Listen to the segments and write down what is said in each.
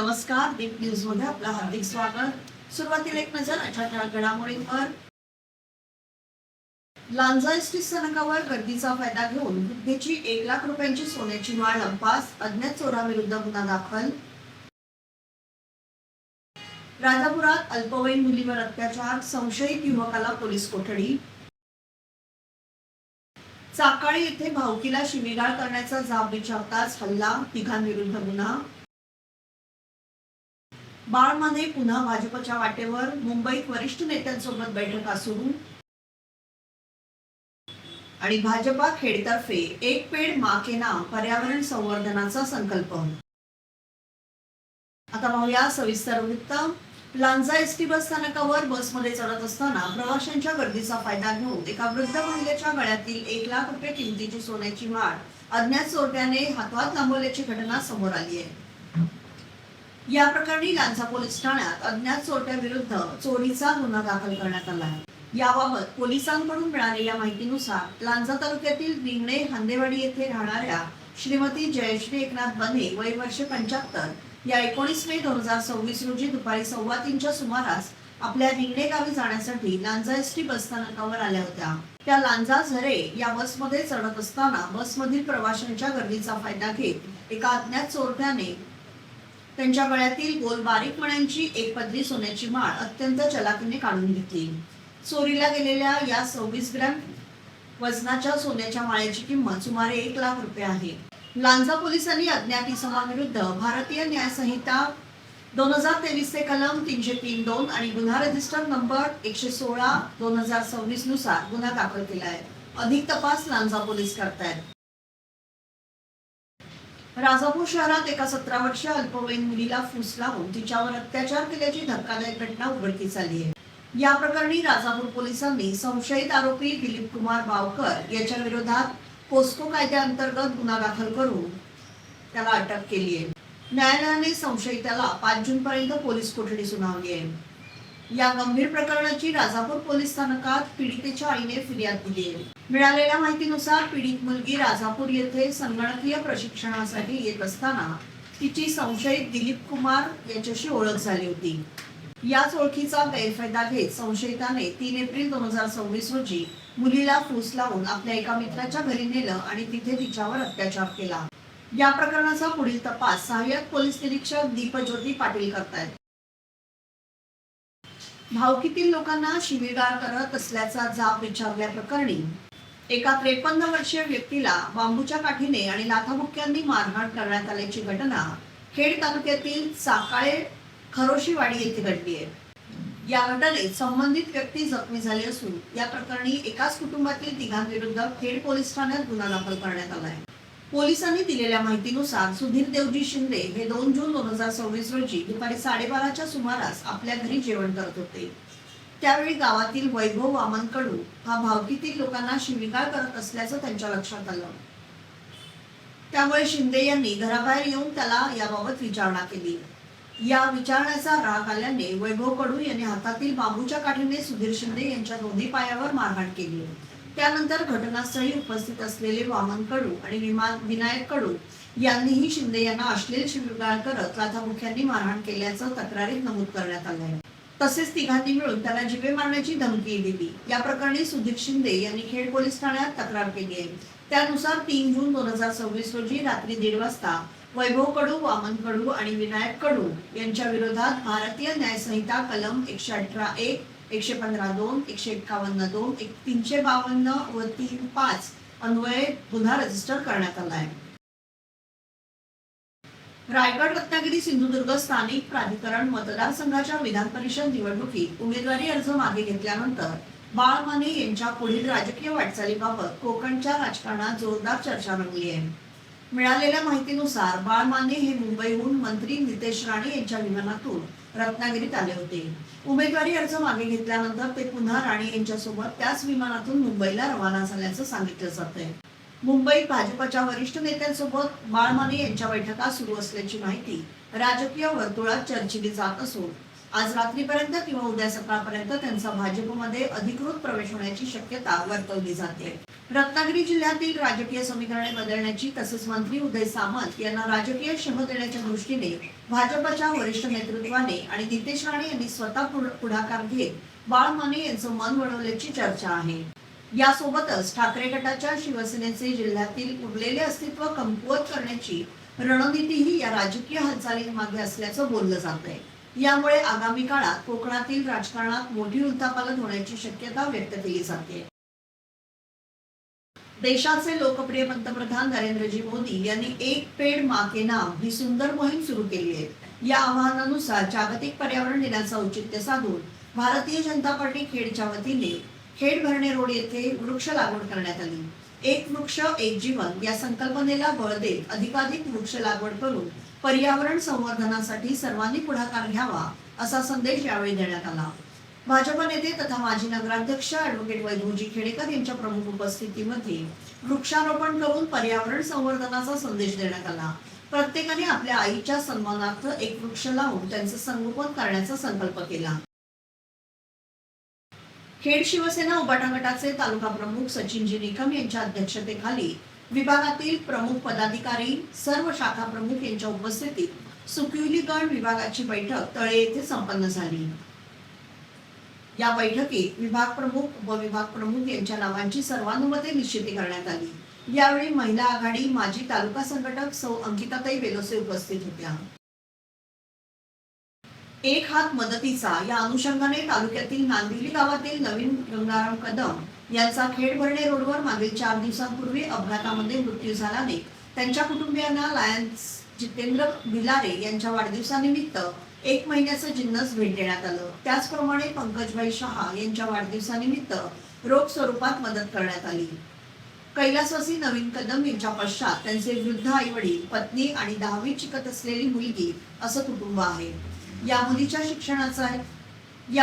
नमस्कार. दीप न्यूज मध्ये आपलं हार्दिक स्वागत. सुरुवातीला एक नजर आजच्या घडामोडींवर. लांजा एसटी स्थानकावर गर्दीचा फायदा घेऊन वृद्धेची 1,00,000 रुपयांची सोन्याची माळ लंपास, अज्ञात चोराविरुद्ध गुन्हा दाखल. राजापुरात अल्पवयीन मुलीवर अत्याचार, संशयित युवकाला पोलीस कोठडी. चाकाळी येथे भावकीला शिवीगाळ करण्याचा जाब विचारताच हल्ला, तिघांविरुद्ध गुन्हा. बाळ माने पुन्हा भाजपच्या वाटेवर, मुंबईत वरिष्ठ नेत्यांसोबत बैठका सुरू. आणि भाजपा खेडतर्फे एक पेड मां के नाम पर्यावरण संवर्धनाचा संकल्प. आता पाहूया सविस्तर वृत्त. लांजा एसटी बस स्थानकावर बसमध्ये चढत असताना प्रवाशांच्या गर्दीचा फायदा घेऊन एका वृद्ध महिलेच्या गळ्यातील 1,00,000 रुपये किमतीची सोन्याची माळ अज्ञात चोरट्याने हातवात लांबवल्याची घटना समोर आली आहे. या प्रकरणी लांजा पोलीस ठाण्यात अज्ञात चोरट्याविरुद्ध चोरीचा गुन्हा दाखल करण्यात आला आहे. याबाबत पोलिसांकडून मिळालेल्या माहितीनुसार लांजा तालुक्यातील रिंगणे हांदेवाडी येथे राहणाऱ्या श्रीमती जयश्री एकनाथ बने, वय वर्ष 75, या 19 मे 2026 रोजी दुपारी 2:15च्या सुमारास आपल्या रिंगणे गावी जाण्यासाठी लांजा एसटी बस स्थानकावर आल्या होत्या. त्या लांजा झरे या बसमध्ये चढत असताना बसमधील प्रवाशांच्या गर्दीचा फायदा घेत एका अज्ञात चोरट्याने त्यांच्या गळ्यातील गोल बारीक मण्यांची एक पदरी सोन्याची माळ अत्यंत चलाकीने काढून घेतली. चोरीला गेलेल्या या 26 ग्रॅम वजनाच्या सोन्याच्या माळेची किंमत सुमारे 1,00,000 रुपये आहे. लांजा पोलिसांनी अज्ञात इसमाविरुद्ध भारतीय न्याय संहिता 2023 चे कलम 303(2) आणि गुन्हा रजिस्टर नंबर 116/2026 नुसार गुन्हा दाखल केला आहे. अधिक तपास लांजा पोलीस करतायत. राजापूर शहरात एका 17 वर्षीय अल्पवयीन मुलीला फूस लावून तिच्यावर अत्याचार केल्याची धक्कादायक घटना उघडकीस आली आहे. या प्रकरणी राजापूर पोलिसांनी संशयित आरोपी दिलीप कुमार बावकर याच्या विरोधात पोस्को कायद्याअंतर्गत गुन्हा दाखल करून त्याला अटक केली आहे. न्यायालयाने संशयिताला 5 जून पर्यंत पोलीस कोठडी सुनावली आहे. या गंभीर प्रकरणाची राजापूर पोलीस स्थानकात पीडितेच्या आईने फिर्याद दिली आहे. मिळालेल्या माहितीनुसार पीडित मुलगी राजापूर येथे संगणकीय प्रशिक्षणासाठी येत असताना तिची संशयित दिलीप कुमार याच्याशी ओळख झाली होती. याच ओळखीचा गैरफायदा घेत संशयिताने 3 एप्रिल 2026 रोजी मुलीला फूस लावून आपल्या एका मित्राच्या घरी नेलं आणि तिथे तिच्यावर अत्याचार केला. या प्रकरणाचा पुढील तपास सहाय्यक पोलीस निरीक्षक दीपज्योती पाटील करतायत. भावकीतील लोकांना शिवीगाळ करत असल्याचा जाब विचारल्याप्रकरणी एका 53 वर्षीय व्यक्तीला बांबूच्या काठीने आणि लाथाबुक्क्यांनी मारहाण करण्यात आल्याची घटना खेड तालुक्यातील चाकाळे खरोशीवाडी येथे घडली आहे. या घटनेत संबंधित व्यक्ती जखमी झाली असून या प्रकरणी एकाच कुटुंबातील तिघांविरुद्ध खेड पोलीस ठाण्यात गुन्हा दाखल करण्यात आला आहे. पोलिसांनी दिलेल्या माहितीनुसार सुधीर देवजी शिंदे हे 2 जून 2026 रोजी दुपारी 12:30च्या सुमारास आपल्या घरी जेवण करत होते. त्यावेळी गावातील वैभव वामन कडू हा भावकीतील लोकांना शिवीगाळ करत असल्याचं त्यांच्या लक्षात आलं. त्यामुळे शिंदे यांनी घराबाहेर येऊन त्याला याबाबत विचारणा केली. या विचारण्याचा राग आल्याने वैभव कडू यांनी हातातील बांबूच्या काठीने सुधीर शिंदे यांच्या दोन्ही पायावर मारहाण केली. त्यानंतर घटनास्थळी उपस्थित असलेले वामन कडू आणि विनायक कडू यांनीही शिंदे यांना अश्लील शिवीगाळ करत लाथाबुक्क्यांनी मारहाण केल्याचं तक्रारीत नमूद करण्यात आलं आहे. तसेच तिघांनी मिळून त्याला जीवे मारण्याची धमकी दिली. या प्रकरणी सुधीर शिंदे यांनी खेड पोलीस ठाण्यात तक्रार केली आहे. त्यानुसार 3 जून 2026 रोजी रात्री 1:30 वाजता वैभव कडू, वामन कडू आणि विनायक कडू यांच्या विरोधात भारतीय न्याय संहिता कलम 118(1), 115(2), 151(2), 352 व 3(5) अन्वये गुन्हा रजिस्टर करण्यात आला आहे. रायगड, रत्नागिरी, सिंधुदुर्ग स्थानिक प्राधिकरण मतदारसंघाच्या विधान परिषद निवडणुकीत उमेदवारी अर्ज मागे घेतल्यानंतर बाळ माने यांच्या पुढील राजकीय वाटचालीबाबत कोकणच्या राजकारणात जोरदार चर्चा रंगली आहे. मिळालेल्या माहितीनुसार बाळ माने हे मुंबईहून मंत्री नितेश राणे यांच्या विमानातून रत्नागिरीत आले होते. उमेदवारी अर्ज मागे घेतल्यानंतर ते पुन्हा राणे यांच्यासोबत त्याच विमानातून मुंबईला रवाना झाल्याचं सांगितलं जातंय. मुंबईत भाजपच्या वरिष्ठ नेत्यांसोबत बाळ माने यांच्या बैठका सुरू असल्याची माहिती राजकीय वर्तुळात चर्चिली जात असून आज रात्रीपर्यंत किंवा उद्या सकाळपर्यंत त्यांचा भाजपमध्ये अधिकृत प्रवेश होण्याची शक्यता वर्तवली जाते. रत्नागिरी जिल्ह्यातील राजकीय समीकरणे बदलण्याची तसेच मंत्री उदय सामंत यांना राजकीय शह देण्याच्या दृष्टीने भाजपच्या वरिष्ठ नेतृत्वाने आणि नितेश राणे यांनी स्वतः पुढाकार घेत बाळ माने यांचं मन वळवल्याची चर्चा आहे. यासोबतच ठाकरे गटाच्या शिवसेनेचे जिल्ह्यातील उरलेले अस्तित्व कमकुवत करण्याची रणनीतीही या राजकीय हालचालींमागे असल्याचं बोललं जातंय. यामुळे आगामी काळात कोकणातील राजकारणात मोठी उलथापालथ होण्याची शक्यता व्यक्त केली जाते. देशाचे लोकप्रिय पंतप्रधान नरेंद्रजी मोदी यांनी एक पेड़ मां के नाम ही सुंदर मोहीम सुरू केली आहे. या आवाहनानुसार जागतिक पर्यावरण दिनाचं औचित्य साधून भारतीय जनता पार्टी खेडच्या वतीने खेड भरणे रोड येथे वृक्ष लागवड करण्यात आली. एक वृक्ष एक जीवन या संकल्पनेला बळ देत अधिकाधिक वृक्ष लागवड करून पर्यावरण संवर्धनासाठी सर्वांनी पुढाकार घ्यावा असा संदेश यावेळी देण्यात आला. भाजप नेते तथा माजी नगराध्यक्ष ॲडव्होकेट वैभवजी खेडेकर यांच्या प्रमुख उपस्थितीमध्ये वृक्षारोपण करून पर्यावरण संवर्धनाचा संदेश देण्यात आला. प्रत्येकाने आपल्या आईच्या सन्मानार्थ एक वृक्ष लावून त्यांचे संगोपन करण्याचा संकल्प केला. खेड शिवसेना उबाटा गटाचे तालुका प्रमुख सचिनजी निकम यांच्या अध्यक्षतेखाली विभागातील प्रमुख पदाधिकारी सर्व शाखा प्रमुख यांच्या उपस्थितीत सुकिवली गण विभागाची बैठक तळे येथे संपन्न झाली. या बैठकीत विभाग प्रमुख, उपविभाग प्रमुख यांच्या नावांची सर्वानुमते निश्चिती करण्यात आली. यावेळी महिला आघाडी माजी तालुका संघटक सौ अंकिताताई बेलोसे उपस्थित होत्या. एक हात मदतीचा या अनुषंगाने तालुक्यातील नांदिवली गावातील नवीन गंगाराम कदम यांचा खेड भरणे रोडवर मागील 4 दिवसांपूर्वी अपघातामध्ये मृत्यू झाल्याने त्यांच्या कुटुंबियांना लायन्स जितेंद्र भिलारे यांच्या वाढदिवसानिमित्त 1 महिन्याचं जिन्नस भेट देण्यात आलं. त्याचप्रमाणे पंकजभाई शहा यांच्या वाढदिवसानिमित्त रोख स्वरूपात मदत करण्यात आली. कैलासवासी नवीन कदम यांच्या पश्चात त्यांचे वृद्ध आई वडील, पत्नी आणि 10वी शिकत असलेली मुलगी असं कुटुंब आहे. या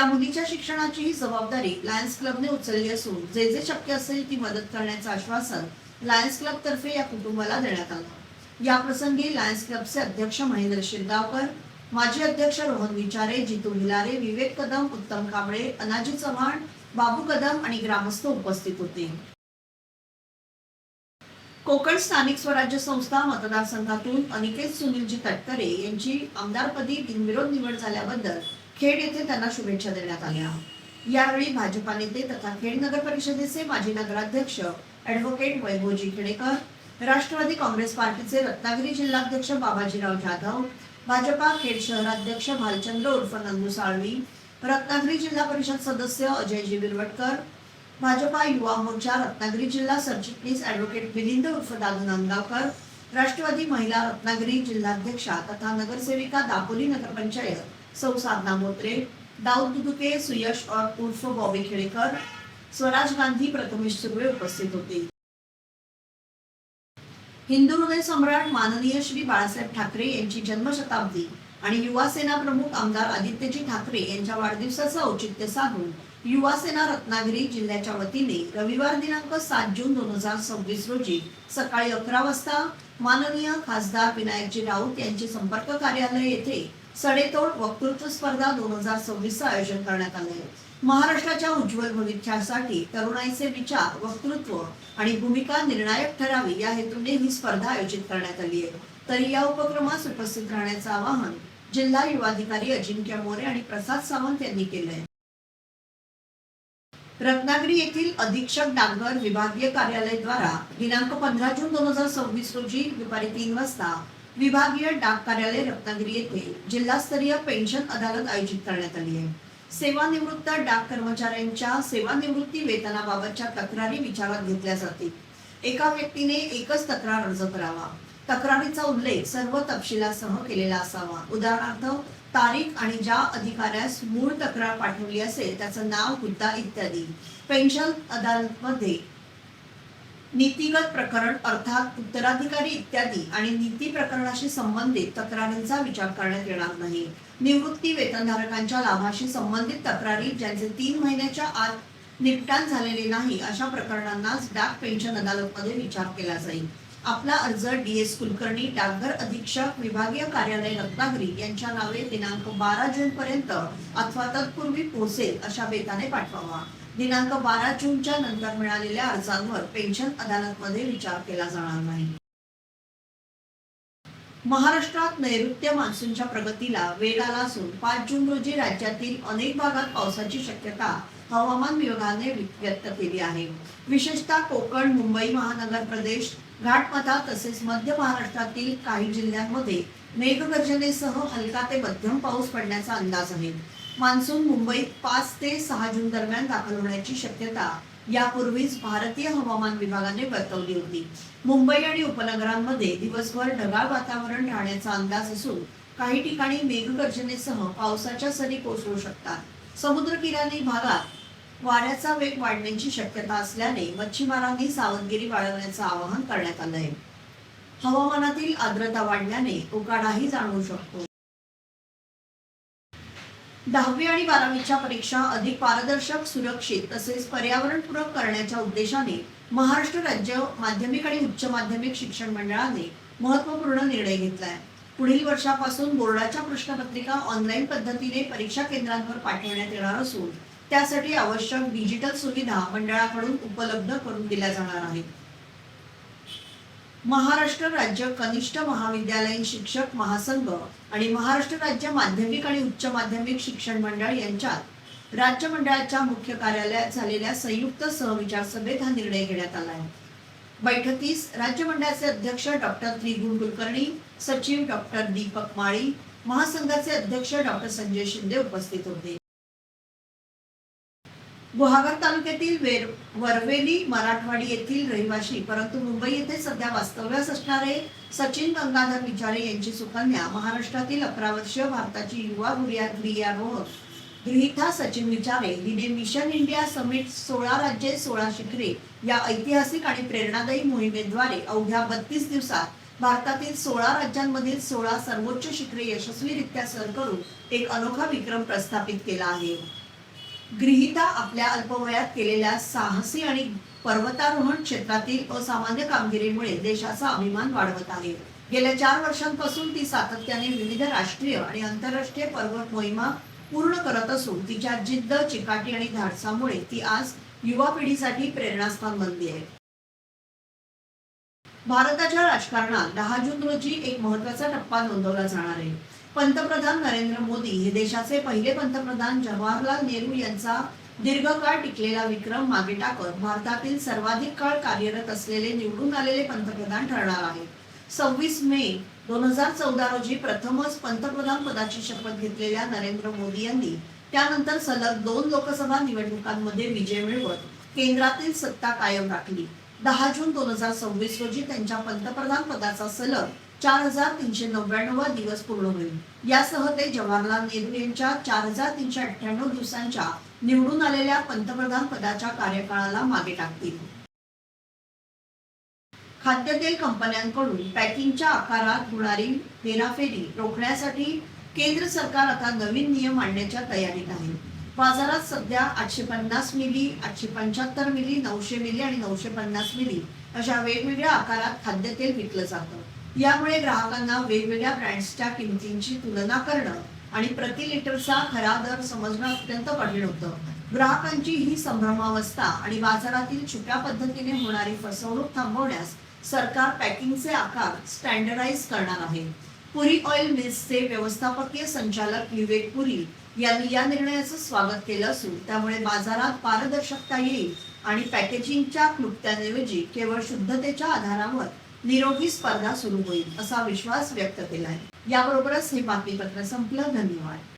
मुलीच्या शिक्षणाची जबाबदारी लायन्स क्लबने उचलली असून जे जे शक्य असेल ती मदत करण्याचं आश्वासन लायन्स क्लब तर्फे या कुटुंबाला देण्यात आलं. या प्रसंगी लायन्स क्लबचे अध्यक्ष महेंद्र शिरगावकर, माजी अध्यक्ष रोहन विचारे, जितू भिलारे, विवेक कदम, उत्तम कांबळे, अनाजी चव्हाण, बाबू कदम आणि ग्रामस्थ उपस्थित होते. कोकण स्थानिक स्वराज्य संस्था मतदारसंघातून अनिकेत सुनीलजी तटकरे यांची आमदारपदी बिनविरोध निवड झाल्याबद्दल खेड येथे त्यांना शुभेच्छा देण्यात आल्या. यावेळी भाजपा नेते तथा खेड नगर परिषदेचे माजी नगराध्यक्ष ॲडव्होकेट वैभवजी खेडेकर, राष्ट्रवादी काँग्रेस पार्टीचे रत्नागिरी जिल्हाध्यक्ष बाबाजीराव जाधव, भाजपा खेड शहराध्यक्ष भालचंद्र उर्फ नंदू साळवी, रत्नागिरी जिल्हा परिषद सदस्य अजयजी विरवटकर, भाजपा युवा मोर्चा रत्नागिरी जिल्हा सरचिटणीस ॲडव्होकेट मिलिंद उर्फ दादू नांदगावकर, राष्ट्रवादी महिला रत्नागिरी जिल्हाध्यक्षा तथा नगरसेविका दापोली नगरपंचायत सौ साधना मोत्रे, दाऊद दुदुके, सुयश उर्फ बॉबी खेडेकर, स्वराज गांधी, प्रथमेश सुर्वे उपस्थित होते. हिंदू हृदय सम्राट माननीय श्री बाळासाहेब ठाकरे यांची जन्मशताब्दी आणि युवा सेना प्रमुख आमदार आदित्यजी ठाकरे यांच्या वाढदिवसाचं औचित्य साधून युवा सेना रत्नागिरी जिल्ह्याच्या वतीने रविवार दिनांक 7 जून 2026 रोजी सकाळी 11 वाजता माननीय खासदार विनायकजी राऊत यांचे संपर्क कार्यालय येथे सडेतोड वक्तृत्व स्पर्धा 2026 आयोजन करण्यात आले. महाराष्ट्राच्या उज्ज्वल भविष्यासाठी तरुणाईचे विचार, वक्तृत्व आणि भूमिका निर्णायक ठरावी या हेतूने ही स्पर्धा आयोजित करण्यात आली आहे. तरी या उपक्रमास उपस्थित राहण्याचं आवाहन जिल्हा युवाधिकारी अजिंक्य मोरे आणि प्रसाद सावंत यांनी केलंय. रत्नागिरी येथील अधीक्षक डाकघर विभागीय कार्यालय द्वारा दिनांक 15 जून 2026 रोजी दुपारी 3 वाजता विभागीय डाक कार्यालय रत्नागिरी येथे जिल्हास्तरीय पेन्शन अदालत आयोजित करण्यात आली आहे. सेवानिवृत्त डाक कर्मचाऱ्यांच्या सेवानिवृत्ती वेतनाबाबतच्या तक्रारी विचारात घेतल्या जातील. एका व्यक्तीने एकच तक्रार अर्ज करावा. तक्रारीचा उल्लेख सर्व तपशिलासह केलेला असावा. उदाहरणार्थ तारीख आणि ज्या अधिकाऱ्यास मूळ तक्रार पाठवली असेल त्याचं नाव, हुद्दा इत्यादी. पेन्शन अदालतमध्ये नीतिगत प्रकरण अर्थात उत्तराधिकारी इत्यादी आणि नीती प्रकरणाशी संबंधित तक्रारींचा विचार करण्यात येणार नाही. निवृत्ती वेतनधारकांच्या लाभाशी संबंधित तक्रारी ज्यांचे 3 महिन्याच्या आत निपटान झालेले नाही अशा प्रकरणांनाच डाक पेन्शन अदालतमध्ये विचार केला जाईल. आपला अर्ज DS कुलकर्णी, डाकघर अधीक्षक, विभागीय कार्यालय रत्नागिरी यांच्या नावे दिनांक 12 जून पर्यंत अथवा तत्पूर्वी पोहोचेल अशा बेताने पाठवावा. दिनांक 12 जूनच्या नंतर मिळालेल्या अर्जांवर पेन्शन अदालतमध्ये विचार केला जाणार नाही. महाराष्ट्रात नैऋत्य मान्सूनच्या प्रगतीला वेग आला असून 5 जून रोजी राज्यातील अनेक भागात पावसाची शक्यता हवामान विभागाने व्यक्त केली आहे. विशेषतः कोकण, मुंबई महानगर प्रदेश, घाटमथा तसेच मध्य महाराष्ट्रातील काही जिल्ह्यांमध्ये मेघगर्जनेसह हलका ते मध्यम पाऊस पडण्याचा अंदाज आहे. मान्सून मुंबईत 5 ते 6 जून दरम्यान दाखल होण्याची शक्यता यापूर्वीच भारतीय हवामान विभागाने वर्तवली होती. मुंबई आणि उपनगरांमध्ये दिवसभर ढगाळ वातावरण राहण्याचा अंदाज असून काही ठिकाणी मेघगर्जनेसह पावसाच्या सरी कोसळू शकतात. समुद्रकिनारी भागात वाऱ्याचा वेग वाढण्याची शक्यता असल्याने मच्छीमारांनी सावधगिरी बाळगण्याचं आवाहन करण्यात आलं आहे. हवामानातील आर्द्रता वाढल्याने उकाडाही जाणवू शकतो. 10वी आणि 12वीच्या परीक्षा अधिक पारदर्शक, सुरक्षित तसेच पर्यावरणपूरक करण्याच्या उद्देशाने महाराष्ट्र राज्य माध्यमिक आणि उच्च माध्यमिक शिक्षण मंडळाने महत्त्वपूर्ण निर्णय घेतलाय. पुढील वर्षापासून बोर्डाच्या प्रश्नपत्रिका ऑनलाईन पद्धतीने परीक्षा केंद्रांवर पाठवण्यात येणार असून त्यासाठी आवश्यक डिजिटल सुविधा मंडळाकडून उपलब्ध करून दिल्या जाणार आहेत. महाराष्ट्र राज्य कनिष्ठ महाविद्यालयीन शिक्षक महासंघ आणि महाराष्ट्र राज्य माध्यमिक आणि उच्च माध्यमिक शिक्षण मंडळ यांच्यात राज्य मंडळाच्या मुख्य कार्यालयात झालेल्या संयुक्त सहविचार सभेत हा निर्णय घेण्यात आला आहे. बैठकीस राज्य मंडळाचे अध्यक्ष डॉक्टर त्रिगुण कुलकर्णी, सचिव डॉक्टर दीपक माळी, महासंघाचे अध्यक्ष डॉक्टर संजय शिंदे उपस्थित होते. गुहागर तालुक्यातील वरवेली मराठवाडी येथील रहिवासी परंतु मुंबई येथे सध्या वास्तव्यास असणारे सचिन गंगाधर विचारे यांची सुकन्या महाराष्ट्रातील 11 वर्षीय भारताची युवा गिर्यारोहक गृहीता सचिन विचारे हिने मिशन इंडिया समिट 16 राज्ये 16 शिखरे या ऐतिहासिक आणि प्रेरणादायी मोहिमेद्वारे अवघ्या 32 दिवसात भारतातील 16 राज्यांमधील 16 सर्वोच्च शिखरे यशस्वीरित्या सर करून एक अनोखा विक्रम प्रस्थापित केला आहे. गृहीता आपल्या अल्पवयात केलेल्या साहसी आणि पर्वतारोहण क्षेत्रातील असामान्य कामगिरीमुळे देशाचा अभिमान वाढवत आहे. गेल्या 4 वर्षांपासून ती सातत्याने विविध राष्ट्रीय आणि आंतरराष्ट्रीय पर्वत मोहिमा पूर्ण करत असून तिच्या जिद्द, चिकाटी आणि धाडसामुळे ती आज युवा पिढीसाठी प्रेरणास्थान बनली आहे. भारताच्या राजकारणात 10 जून रोजी एक महत्त्वाचा टप्पा नोंदवला जाणार आहे. पंतप्रधान नरेंद्र मोदी हे देशाचे पहिले पंतप्रधान जवाहरलाल नेहरू यांचा दीर्घकाळ टिकलेला विक्रम मागे टाकत भारतातील सर्वाधिक काळ कार्यरत असलेले निवडून आलेले पंतप्रधान ठरणार आहेत. 26 मे 2014 रोजी प्रथमच पंतप्रधान पदाची शपथ घेतलेल्या नरेंद्र मोदी यांनी त्यानंतर सलग 2 लोकसभा निवडणुकांमध्ये विजय मिळवत केंद्रातील सत्ता कायम राखली. 10 जून 2026 रोजी त्यांच्या पंतप्रधान पदाचा सलग 4399 दिवस पूर्ण होईल. यासह ते जवाहरलाल नेहरू यांच्या 4398 दिवसांच्या निवडून आलेल्या पंतप्रधान पदाच्या कार्यकाळाला मागे टाकतील. खाद्यतेल कंपन्यांकडून पॅकिंगच्या आकारात होणारी हेराफेरी रोखण्यासाठी केंद्र सरकार आता नवीन नियम आणण्याच्या तयारीत आहे. बाजारात सध्या 850 मिली, 875 मिली, 900 मिली आणि 950 मिली अशा वेगवेगळ्या आकारात खाद्यतेल विकलं जातं. यामुळे ग्राहकांना वेगवेगळ्या ब्रँड्सच्या किमतींची तुलना करणं आणि प्रति लिटरचा खरा दर समजणं अत्यंत कठीण होतं. ग्राहकांची ही संभ्रमावस्था आणि बाजारातील छुप्या पद्धतीने होणारी फसवणूक थांबवण्यास सरकार पॅकिंगचे आकार स्टँडर्डाइज करणार आहे. पुरी ऑइल मिल्सचे व्यवस्थापकीय संचालक विवेक पुरी यांनी या निर्णयाचं स्वागत केलं असून त्यामुळे बाजारात पारदर्शकता येईल आणि पॅकेजिंगच्या क्लुप्त्यांऐवजी केवळ शुद्धतेच्या आधारावर निरोगी स्पर्धा सुरू होईल असा विश्वास व्यक्त केला आहे. याबरोबरच हे बातमीपत्र संपलं. धन्यवाद.